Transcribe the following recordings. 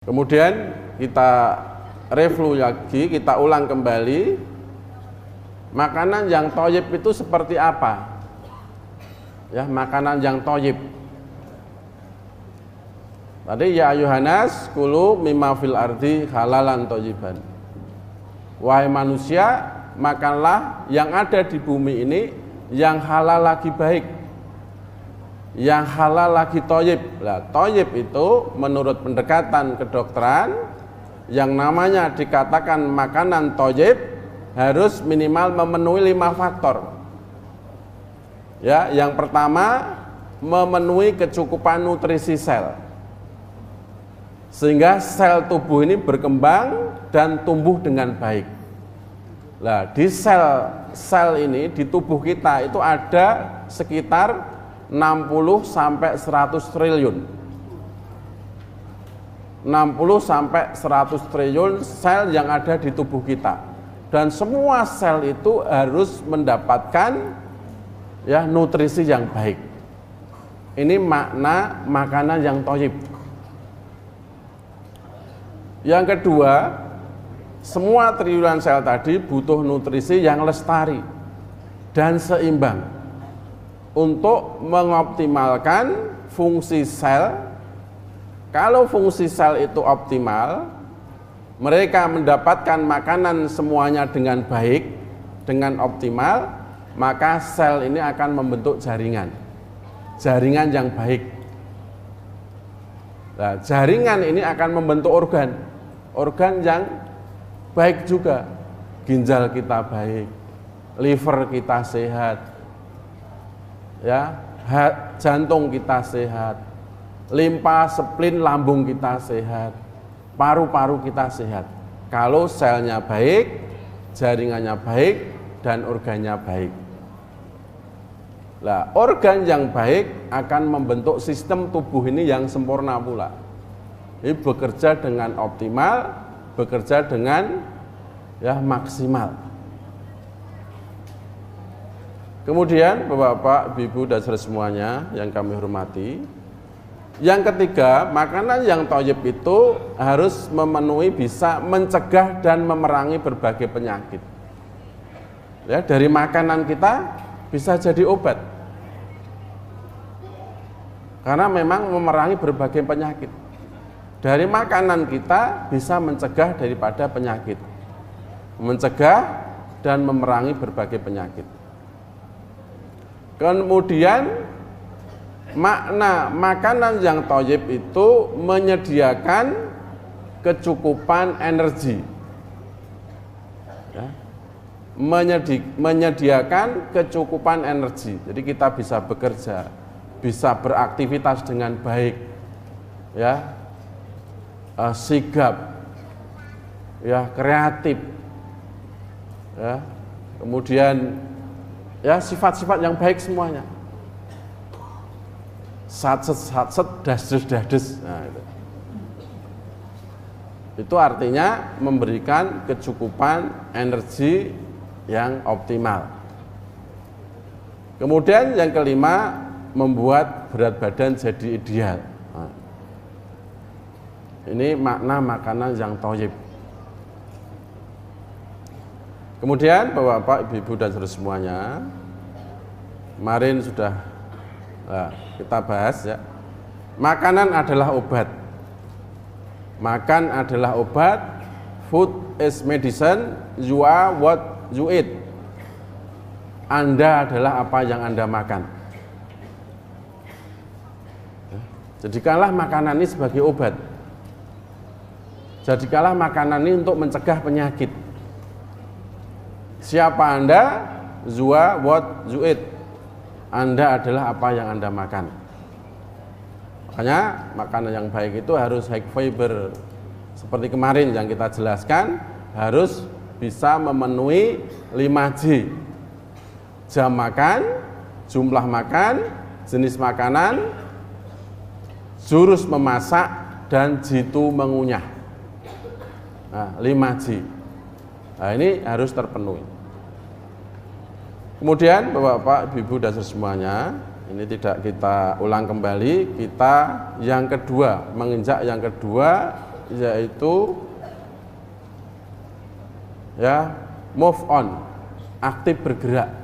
Kemudian kita review lagi, kita ulang kembali makanan yang thayyib itu seperti apa? Ya, makanan yang thayyib. Tadi ya ayuhanas kulu mimma fil ardi halalan thayyiban. Wahai manusia, makanlah yang ada di bumi ini yang halal lagi baik, yang halal lagi thayyib. Nah, thayyib itu menurut pendekatan kedokteran yang namanya dikatakan makanan thayyib harus minimal memenuhi 5 faktor. Ya, yang pertama memenuhi kecukupan nutrisi sel, sehingga sel tubuh ini berkembang dan tumbuh dengan baik. Nah, di sel ini di tubuh kita itu ada sekitar 60 sampai 100 triliun. 60 sampai 100 triliun sel yang ada di tubuh kita. Dan semua sel itu harus mendapatkan ya nutrisi yang baik. Ini makna makanan yang thayyib. Yang kedua, semua triliunan sel tadi butuh nutrisi yang lestari dan seimbang untuk mengoptimalkan fungsi sel. Kalau fungsi sel itu optimal, mereka mendapatkan makanan semuanya dengan baik, dengan optimal, maka sel ini akan membentuk jaringan yang baik. Nah, jaringan ini akan membentuk organ yang baik juga. Ginjal kita baik, liver kita sehat, ya, jantung kita sehat, limpa, spleen, lambung kita sehat, paru-paru kita sehat. Kalau selnya baik, jaringannya baik, dan organnya baik. Nah, organ yang baik akan membentuk sistem tubuh ini yang sempurna pula. Ini bekerja dengan optimal, bekerja dengan ya maksimal. Kemudian Bapak, Ibu, dan saudara semuanya yang kami hormati, yang ketiga, makanan yang thayyib itu harus memenuhi, bisa mencegah dan memerangi berbagai penyakit. Ya, dari makanan kita bisa jadi obat. Karena memang memerangi berbagai penyakit. Dari makanan kita bisa mencegah daripada penyakit. Mencegah dan memerangi berbagai penyakit. Kemudian makna makanan yang thayyib itu menyediakan kecukupan energi. Ya. Menyediakan kecukupan energi. Jadi kita bisa bekerja, bisa beraktivitas dengan baik, ya, sigap, ya, kreatif, ya, kemudian ya sifat-sifat yang baik semuanya. Satset, dasdes. Nah, itu artinya memberikan kecukupan energi yang optimal. Kemudian yang kelima, membuat berat badan jadi ideal. Nah, ini makna makanan yang thayyib. Kemudian Bapak, Ibu, dan saudara semuanya, kemarin sudah kita bahas ya, makanan adalah obat. Makan adalah obat. Food is medicine. You are what you eat. Anda adalah apa yang Anda makan. Jadikanlah makanan ini sebagai obat. Jadikanlah makanan ini untuk mencegah penyakit. Siapa Anda? You are what you eat. Anda adalah apa yang Anda makan. Makanya makanan yang baik itu harus high fiber. Seperti kemarin yang kita jelaskan, harus bisa memenuhi 5J. Jam makan, jumlah makan, jenis makanan, jurus memasak, dan jitu mengunyah. Nah, 5J. Nah, ini harus terpenuhi. Kemudian Bapak, Ibu, dan semuanya, ini tidak kita ulang kembali, kita yang kedua, menginjak yang kedua, yaitu ya move on, aktif bergerak.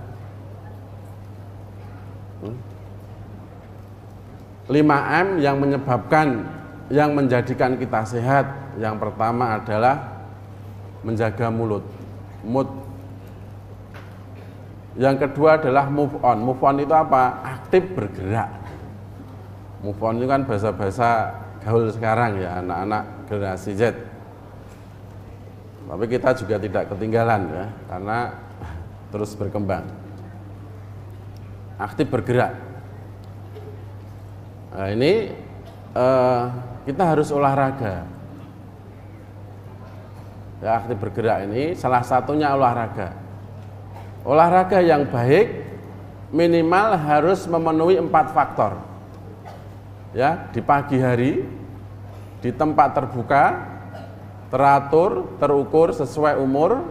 5M yang menyebabkan, yang menjadikan kita sehat. Yang pertama adalah menjaga mulut, mood. Yang kedua adalah move on. Move on itu apa? Aktif bergerak. Move on itu kan bahasa-bahasa gaul sekarang ya, anak-anak generasi Z. Tapi kita juga tidak ketinggalan ya, karena terus berkembang. Aktif bergerak. Nah, ini kita harus olahraga. Ya, aktif bergerak ini salah satunya olahraga. Olahraga yang baik minimal harus memenuhi 4 faktor. Ya, di pagi hari, di tempat terbuka, teratur, terukur sesuai umur,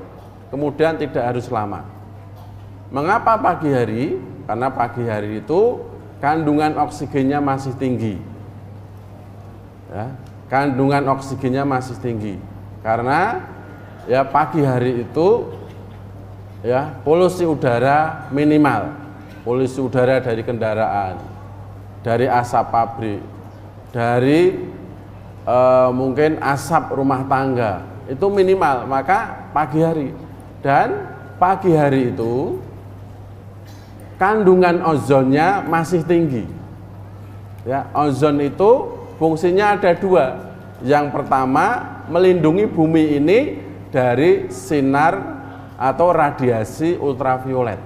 kemudian tidak harus lama. Mengapa pagi hari? Karena pagi hari itu kandungan oksigennya masih tinggi. Ya, kandungan oksigennya masih tinggi. Karena ya pagi hari itu ya polusi udara minimal. Polusi udara dari kendaraan, dari asap pabrik, dari mungkin asap rumah tangga, itu minimal, maka pagi hari. Dan pagi hari itu kandungan ozonnya masih tinggi. Ya, ozon itu fungsinya ada 2. Yang pertama, melindungi bumi ini dari sinar atau radiasi ultraviolet.